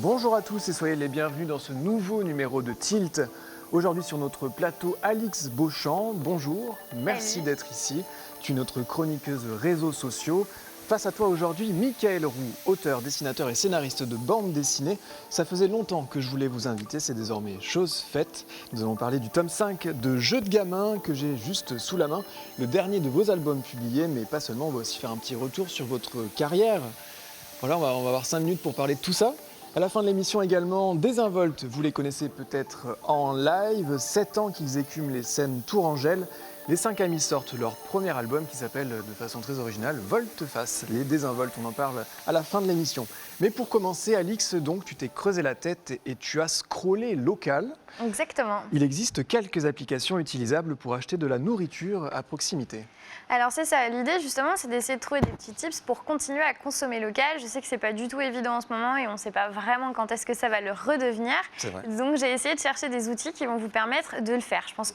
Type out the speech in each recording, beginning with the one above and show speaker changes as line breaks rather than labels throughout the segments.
Bonjour à tous et soyez les bienvenus dans ce nouveau numéro de Tilt. Aujourd'hui sur notre plateau, Alix Beauchamp. Bonjour, merci
Salut.
d'être ici. Tu es notre chroniqueuse réseaux sociaux. Face à toi aujourd'hui, Mickaël Roux, auteur, dessinateur et scénariste de bande dessinée. Ça faisait longtemps que je voulais vous inviter, c'est désormais chose faite. Nous allons parler du tome 5 de Jeux de gamin que j'ai juste sous la main. Le dernier de vos albums publiés, mais pas seulement, on va aussi faire un petit retour sur votre carrière. Voilà, on va avoir 5 minutes pour parler de tout ça. À la fin de l'émission également, Désinvolte, vous les connaissez peut-être en live, 7 ans qu'ils écument les scènes Tourangelle. Les 5 amis sortent leur premier album qui s'appelle de façon très originale Volte-Face, les Désinvoltes, on en parle à la fin de l'émission. Mais pour commencer, Alix, donc tu t'es creusé la tête et tu as scrollé local.
Exactement.
Il existe quelques applications utilisables pour acheter de la nourriture à proximité.
Alors c'est ça, l'idée justement c'est d'essayer de trouver des petits tips pour continuer à consommer local. Je sais que c'est pas du tout évident en ce moment et on ne sait pas vraiment quand est-ce que ça va le redevenir.
C'est vrai.
Donc j'ai essayé de chercher des outils qui vont vous permettre de le faire. Je pense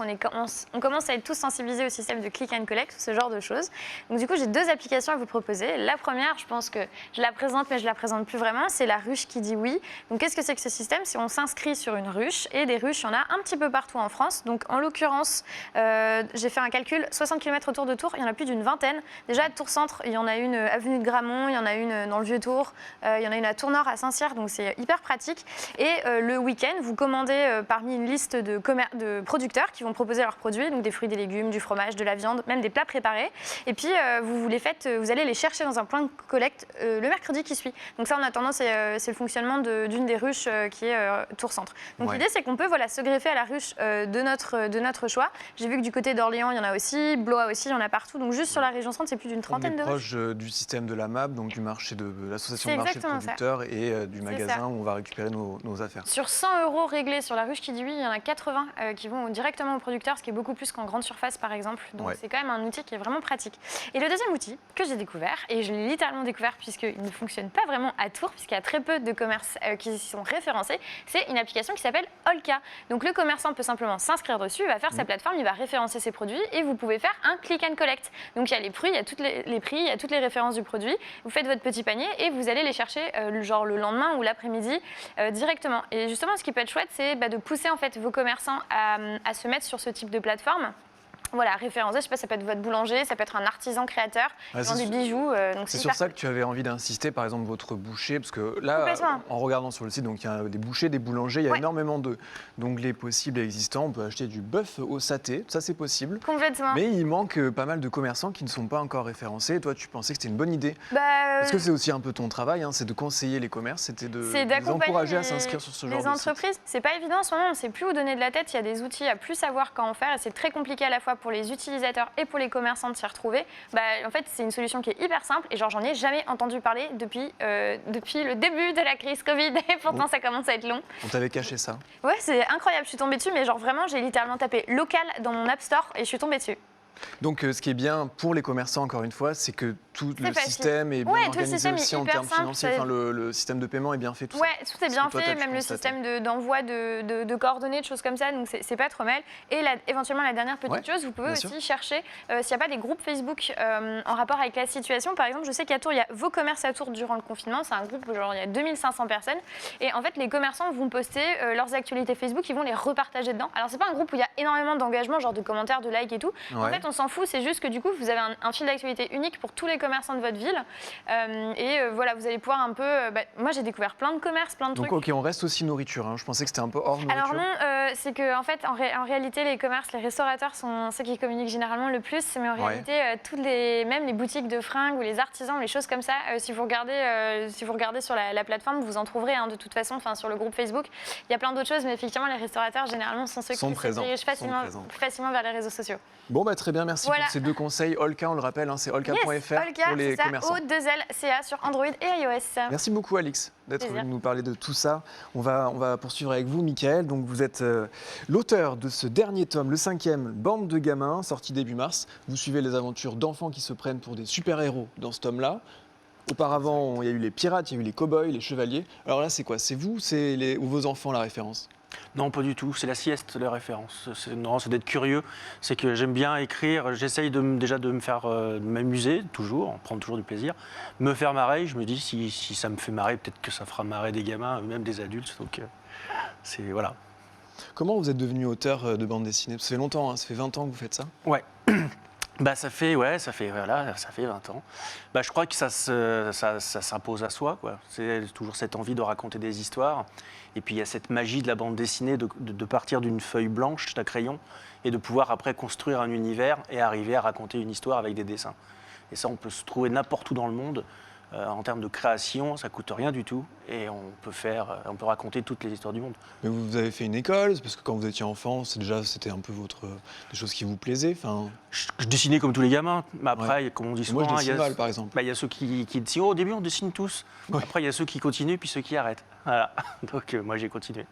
on commence à être tous sensibilisés au système de click and collect, ce genre de choses. Donc du coup j'ai 2 applications à vous proposer. La première, je pense que je la présente mais je la présente plus vraiment, c'est la ruche qui dit oui. Donc qu'est-ce que c'est que ce système? C'est on s'inscrit sur une ruche et des ruches, il y en a un petit peu partout en France. Donc en l'occurrence, j'ai fait un calcul, 60 km autour de Tours, il y en a plus d'une vingtaine. Déjà à Tours-Centre, il y en a une avenue de Gramont, il y en a une dans le Vieux-Tour, il y en a une à Tours-Nord, à Saint-Cyr, donc c'est hyper pratique. Et le week-end, vous commandez parmi une liste de producteurs qui vont proposer leurs produits, donc des fruits, des légumes, du fromage, de la viande, même des plats préparés. Et puis vous allez les chercher dans un point de collecte le mercredi qui suit. Donc ça en attendant, c'est le fonctionnement d'une des ruches qui est Tours-Centre. Donc l'idée c'est qu'on peut se greffer à la ruche de notre choix. J'ai vu que du côté d'Orléans, il y en a aussi, Blois aussi, il y en a partout. Donc juste sur la région centre, c'est plus d'une trentaine de ruches.
On est proche du système de la MAP, donc du marché de l'association
C'est
de marché de
exactement ça.
producteurs et du
C'est
magasin
ça.
où on va récupérer nos affaires.
Sur 100 € réglés sur la ruche qui dit oui, il y en a 80 qui vont directement au producteur, ce qui est beaucoup plus qu'en grande surface par exemple. Donc c'est quand même un outil qui est vraiment pratique. Et le deuxième outil que j'ai découvert, et je l'ai littéralement découvert puisqu'il ne fonctionne pas vraiment à Tours, puisqu'il y a très peu de commerces qui y sont référencés, c'est une application qui s'appelle Olka. Donc le commerçant peut simplement s'inscrire dessus, il va faire sa plateforme, il va référencer ses produits et vous pouvez faire un click and collect. Donc il y a les prix, il y a toutes les prix, il y a toutes les références du produit. Vous faites votre petit panier et vous allez les chercher le lendemain ou l'après-midi directement. Et justement, ce qui peut être chouette, c'est de pousser en fait vos commerçants à se mettre sur ce type de plateforme. Voilà, référencé, je sais pas, ça peut être votre boulanger, ça peut être un artisan créateur, qui vend des bijoux. Donc
C'est sur ça que tu avais envie d'insister, par exemple, votre boucher, parce que là, en regardant sur le site, donc il y a des bouchers, des boulangers, il y a énormément d'onglets possibles et existants. On peut acheter du bœuf au saté, ça c'est possible.
Complètement.
Mais il manque pas mal de commerçants qui ne sont pas encore référencés. Et toi, tu pensais que c'était une bonne idée? Parce que c'est aussi un peu ton travail, c'est de conseiller les commerces, c'était de les encourager à s'inscrire sur ce genre de site.
Les entreprises, c'est pas évident en ce moment, on ne sait plus où donner de la tête. Il y a des outils à plus savoir quand en faire et c'est très compliqué à la fois pour les utilisateurs et pour les commerçants de s'y retrouver. En fait, c'est une solution qui est hyper simple et j'en ai jamais entendu parler depuis le début de la crise Covid et pourtant ça commence à être long.
On t'avait caché ça?
Ouais, c'est incroyable, je suis tombée dessus, mais vraiment, j'ai littéralement tapé local dans mon App Store et je suis tombée dessus.
Donc ce qui est bien pour les commerçants, encore une fois, c'est que tout le système est bien
tout le
organisé
système
aussi
est
en
hyper
termes
simple,
financiers. Enfin, le système de paiement est bien fait. Tout
est bien fait, même le système d'envoi de coordonnées, de choses comme ça, donc c'est pas trop mal. Et éventuellement, la dernière petite chose, vous pouvez aussi chercher s'il n'y a pas des groupes Facebook en rapport avec la situation. Par exemple, je sais qu'à Tours, il y a Vos commerces à Tours durant le confinement, c'est un groupe où il y a 2500 personnes. Et en fait, les commerçants vont poster leurs actualités Facebook, ils vont les repartager dedans. Alors, c'est pas un groupe où il y a énormément d'engagement, genre de commentaires, de likes et tout. En fait, on s'en fout, c'est juste que du coup, vous avez un fil d'actualité unique pour tous les commerçants de votre ville. Voilà, vous allez pouvoir un peu... moi, j'ai découvert plein de commerces, plein de trucs.
Donc, ok, on reste aussi nourriture. Je pensais que c'était un peu hors nourriture.
Alors non, c'est qu'en fait, en réalité, les commerces, les restaurateurs sont ceux qui communiquent généralement le plus. Mais en réalité, même les boutiques de fringues ou les artisans, les choses comme ça, si vous regardez sur la plateforme, vous en trouverez de toute façon sur le groupe Facebook. Il y a plein d'autres choses, mais effectivement, les restaurateurs, généralement, sont ceux qui se dirigent facilement vers les réseaux sociaux.
Bon, très bien, merci pour ces 2 conseils. Olka, on le rappelle, c'est olka.fr pour les commerçants.
O2LCA sur Android et iOS.
Merci beaucoup, Alix, d'être venu nous parler de tout ça. On va poursuivre avec vous, Mickaël. Donc, vous êtes l'auteur de ce dernier tome, le 5e, Bande de gamins, sorti début mars. Vous suivez les aventures d'enfants qui se prennent pour des super-héros dans ce tome-là. Auparavant, il y a eu les pirates, il y a eu les cow-boys, les chevaliers. Alors là, c'est quoi? C'est vous ou vos enfants la référence?
Non, pas du tout. C'est la sieste, la référence. Non, c'est d'être curieux. C'est que j'aime bien écrire. J'essaye déjà de me faire de m'amuser, toujours, prendre toujours du plaisir. Me faire marrer. Je me dis, si ça me fait marrer, peut-être que ça fera marrer des gamins, même des adultes. Donc, voilà.
Comment vous êtes devenu auteur de bande dessinée? Ça fait longtemps, hein, ça fait 20 ans que vous faites ça?
Ouais. Ça fait 20 ans. Je crois que ça s'impose à soi, quoi. C'est toujours cette envie de raconter des histoires. Et puis il y a cette magie de la bande dessinée, de partir d'une feuille blanche, d'un crayon, et de pouvoir après construire un univers et arriver à raconter une histoire avec des dessins. Et ça, on peut se trouver n'importe où dans le monde. En termes de création, ça coûte rien du tout. Et on peut raconter toutes les histoires du monde.
Mais vous avez fait une école, c'est parce que quand vous étiez enfant, c'était un peu des choses qui vous plaisaient. Enfin,
Je dessinais comme tous les gamins, mais après, comme on dit souvent,
moi je dessine mal, par exemple.
il y a ceux qui dessinent. Au début, on dessine tous.
Ouais.
Après, il y a ceux qui continuent, puis ceux qui arrêtent. Voilà. Donc, moi, j'ai continué.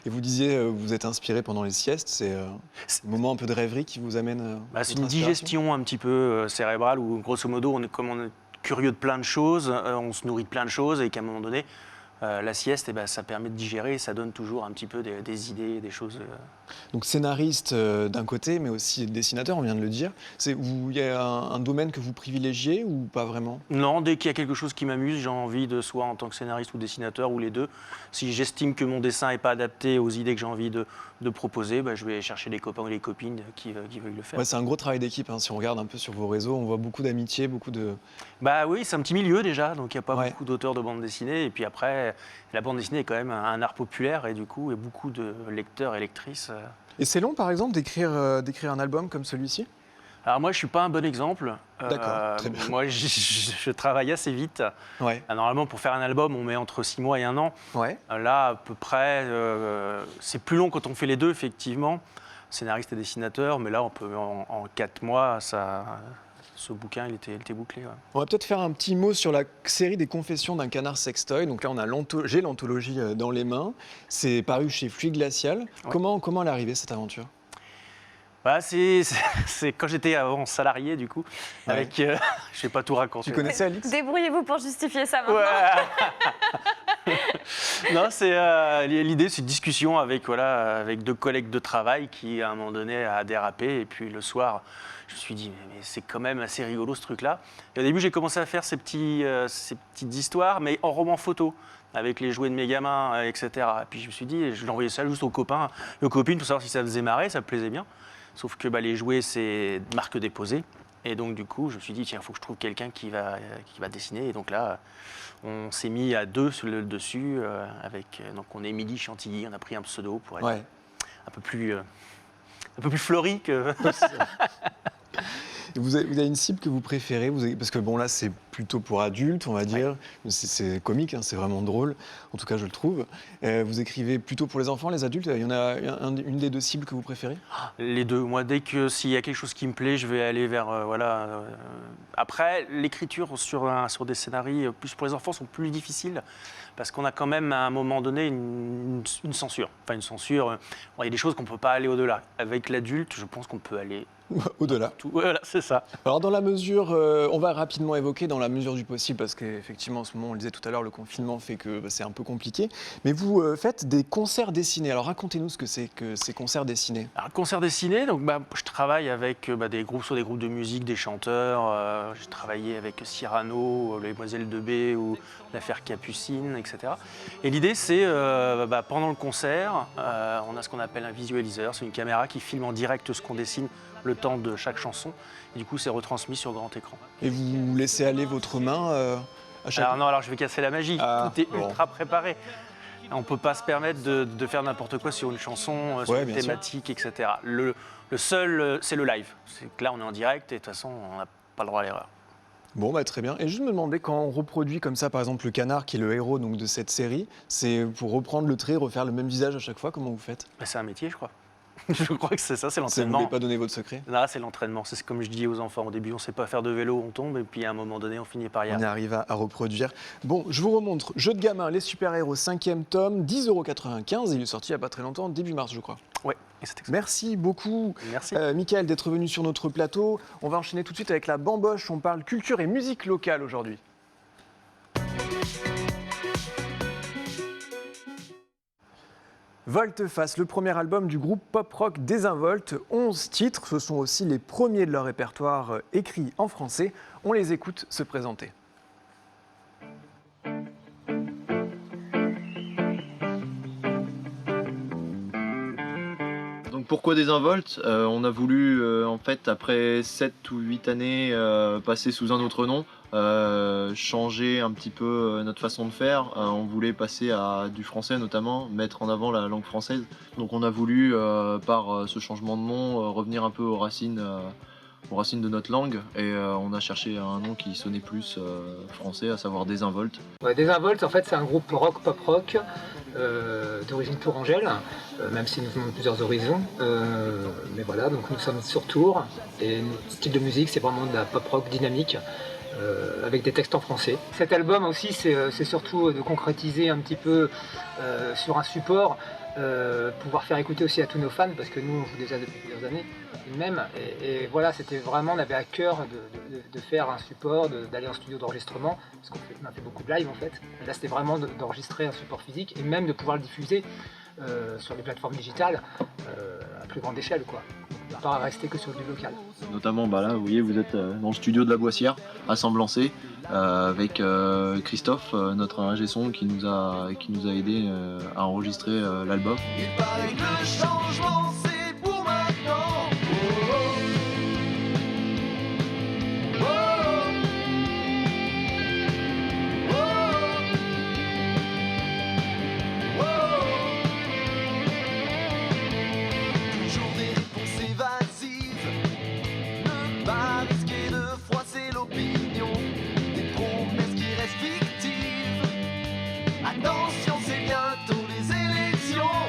Et vous disiez, vous êtes inspiré pendant les siestes, c'est un moment un peu de rêverie qui vous amène
C'est
votre
une
inspiration?
digestion un petit peu cérébrale où, grosso modo, comme on est curieux de plein de choses, on se nourrit de plein de choses et qu'à un moment donné, la sieste, ça permet de digérer et ça donne toujours un petit peu des idées, des choses.
Donc scénariste d'un côté, mais aussi dessinateur, on vient de le dire. Il y a un domaine que vous privilégiez ou pas vraiment?
Non, dès qu'il y a quelque chose qui m'amuse, j'ai envie de, soit en tant que scénariste ou dessinateur, ou les deux. Si j'estime que mon dessin n'est pas adapté aux idées que j'ai envie de proposer, je vais chercher les copains ou les copines qui veulent le faire.
Ouais, c'est un gros travail d'équipe, hein. Si on regarde un peu sur vos réseaux, on voit beaucoup d'amitié, beaucoup de...
Oui, c'est un petit milieu déjà, donc il n'y a pas
Ouais.
beaucoup d'auteurs de bande dessinée. Et puis après, la bande dessinée est quand même un art populaire et du coup, il y a beaucoup de lecteurs et lectrices.
Et c'est long, par exemple, d'écrire un album comme celui-ci?
Alors moi, je suis pas un bon exemple.
D'accord, très bien.
Moi, je travaille assez vite.
Ouais.
Normalement, pour faire un album, on met entre 6 mois et 1 an.
Ouais.
Là, à peu près, c'est plus long quand on fait les deux, effectivement, scénariste et dessinateur. Mais là, on peut en 4 mois, ce bouquin, il était bouclé. Ouais.
On va peut-être faire un petit mot sur la série des Confessions d'un canard sextoy. Donc là, j'ai l'anthologie dans les mains. C'est paru chez Fluide Glacial.
Ouais.
Comment elle est arrivée, cette aventure?
C'est quand j'étais avant salarié, du coup,
Ouais.
avec... je vais pas tout raconter.
Tu connaissais Alix?
Débrouillez-vous pour justifier ça maintenant.
Ouais. Non, l'idée, c'est une discussion avec deux collègues de travail qui, à un moment donné, a dérapé. Et puis le soir, je me suis dit, mais c'est quand même assez rigolo ce truc-là. Et au début, j'ai commencé à faire ces petites histoires, mais en roman photo, avec les jouets de mes gamins, etc. Et puis je me suis dit, je l'envoyais ça juste aux copains et aux copines pour savoir si ça faisait marrer, ça me plaisait bien. Sauf que les jouets, c'est marque déposée. Et donc, du coup, je me suis dit, tiens, il faut que je trouve quelqu'un qui va dessiner. Et donc là, on s'est mis à deux sur le dessus. Donc, on est Émilie Chantilly. On a pris un pseudo pour être
Ouais.
un peu plus fleuri que...
Vous avez une cible que vous préférez? Parce que bon, là, c'est plutôt pour adultes, on va dire. C'est comique, hein, c'est vraiment drôle. En tout cas, je le trouve. Vous écrivez plutôt pour les enfants, les adultes? Il y en a une des deux cibles que vous préférez?
Les deux. Moi, dès que s'il y a quelque chose qui me plaît, je vais aller vers... Après, l'écriture sur des scénarios, plus pour les enfants, sont plus difficiles parce qu'on a quand même, à un moment donné, une censure. Enfin, une censure. Il y a des choses qu'on ne peut pas aller au-delà. Avec l'adulte, je pense qu'on peut aller...
Au-delà.
Tout. Voilà, c'est ça.
Alors dans la mesure, on va rapidement évoquer dans la mesure du possible, parce qu'effectivement en ce moment, on le disait tout à l'heure, le confinement fait que c'est un peu compliqué, mais vous faites des concerts dessinés. Alors racontez-nous ce que c'est que ces concerts dessinés.
Alors, concert dessiné, donc, je travaille avec des groupes, soit des groupes de musique, des chanteurs. J'ai travaillé avec Cyrano, les Demoiselles de B ou l'affaire Capucine, etc. Et l'idée, c'est pendant le concert, on a ce qu'on appelle un visualiseur. C'est une caméra qui filme en direct ce qu'on dessine le temps de chaque chanson. Et du coup, c'est retransmis sur grand écran.
Et vous laissez aller votre main à chaque...
Alors je vais casser la magie. Tout est ultra préparé. On ne peut pas se permettre de faire n'importe quoi sur une chanson, sur une thématique, etc. Le seul, c'est le live. C'est que là, on est en direct et de toute façon, on n'a pas le droit à l'erreur.
Bon, très bien. Et juste me demander, quand on reproduit comme ça, par exemple, le canard, qui est le héros donc, de cette série, c'est pour reprendre le trait, refaire le même visage à chaque fois? Comment vous faites?
C'est un métier, je crois. Je crois que c'est ça, c'est
Vous ne
l'entraînement.
voulez pas donner votre secret?
Non, c'est l'entraînement. C'est comme je dis aux enfants, au début, on ne sait pas faire de vélo, on tombe, et puis à un moment donné, on finit par y
On y
arriver.
arrive à reproduire. Bon, je vous remontre Jeu de gamin, les super-héros, 5e tome, 10,95 €. Il est sorti il n'y a pas très longtemps, début mars, je crois.
Ouais, et c'est exact.
Merci beaucoup,
Merci.
Mickaël, d'être venu sur notre plateau. On va enchaîner tout de suite avec la bamboche. On parle culture et musique locale aujourd'hui. Volte-Face, le premier album du groupe pop-rock Désinvolte. 11 titres, ce sont aussi les premiers de leur répertoire écrits en français. On les écoute se présenter.
Donc pourquoi Désinvolte ? On a voulu, en fait, après 7 ou 8 années, passer sous un autre nom, changer un petit peu notre façon de faire. On voulait passer à du français notamment, mettre en avant la langue française. Donc on a voulu, par ce changement de nom, revenir un peu aux racines de notre langue. Et on a cherché un nom qui sonnait plus français, à savoir Désinvolte.
Ouais, Désinvolte, en fait, c'est un groupe rock, pop-rock, d'origine tourangelle, même si nous venons de plusieurs horizons. Mais voilà, donc nous sommes sur Tours, et notre style de musique, c'est vraiment de la pop-rock dynamique, avec des textes en français. Cet album aussi, c'est surtout de concrétiser un petit peu sur un support, pouvoir faire écouter aussi à tous nos fans, parce que nous, on joue déjà depuis plusieurs années, même. Et voilà, c'était vraiment, on avait à cœur de faire un support, d'aller en studio d'enregistrement, parce qu'on a fait beaucoup de live en fait. Et là, c'était vraiment d'enregistrer un support physique, et même de pouvoir le diffuser sur des plateformes digitales à plus grande échelle, quoi. On ne va pas rester que sur du local.
Notamment, là, vous voyez, vous êtes dans le studio de la Boissière, à Semblançay, avec Christophe, notre ingé son, qui nous a aidé à enregistrer l'album.
Il paraît que le changement c'est pour maintenant. Oh, oh. Oh, oh. Toujours des réponses évasives, ne pas risquer de froisser l'opinion, des promesses qui restent fictives. Attention, c'est bientôt les élections,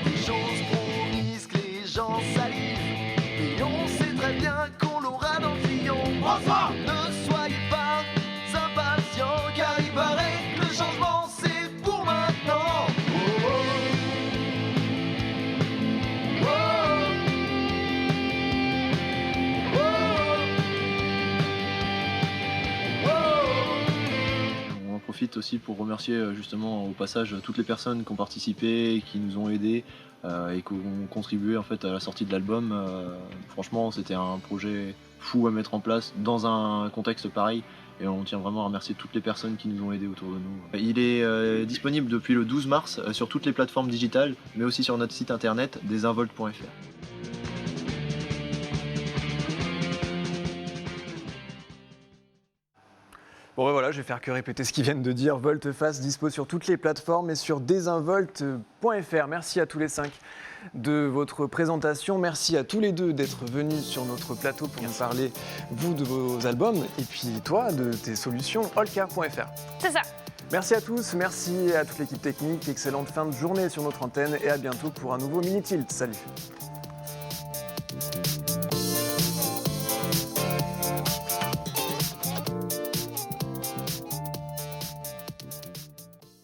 des choses promises que les gens salivent, et on sait très bien qu'on l'aura dans le tuyau. Enfin, ne soyez pas impatients, car il paraît que le changement c'est pour maintenant. Oh, oh. Oh, oh. Oh, oh.
On en profite aussi pour remercier justement au passage toutes les personnes qui ont participé, qui nous ont aidés et qui ont contribué en fait à la sortie de l'album. Franchement, c'était un projet fou à mettre en place dans un contexte pareil. Et on tient vraiment à remercier toutes les personnes qui nous ont aidés autour de nous. Il est disponible depuis le 12 mars sur toutes les plateformes digitales, mais aussi sur notre site internet désinvolte.fr.
Bon ben voilà, je vais faire que répéter ce qu'ils viennent de dire. Volte-Face dispo sur toutes les plateformes et sur désinvolte.fr. Merci à tous les 5 de votre présentation. Merci à tous les deux d'être venus sur notre plateau pour nous parler, vous, de vos albums et puis toi, de tes solutions, olka.fr.
C'est ça.
Merci à tous, merci à toute l'équipe technique. Excellente fin de journée sur notre antenne et à bientôt pour un nouveau Mini Tilt. Salut.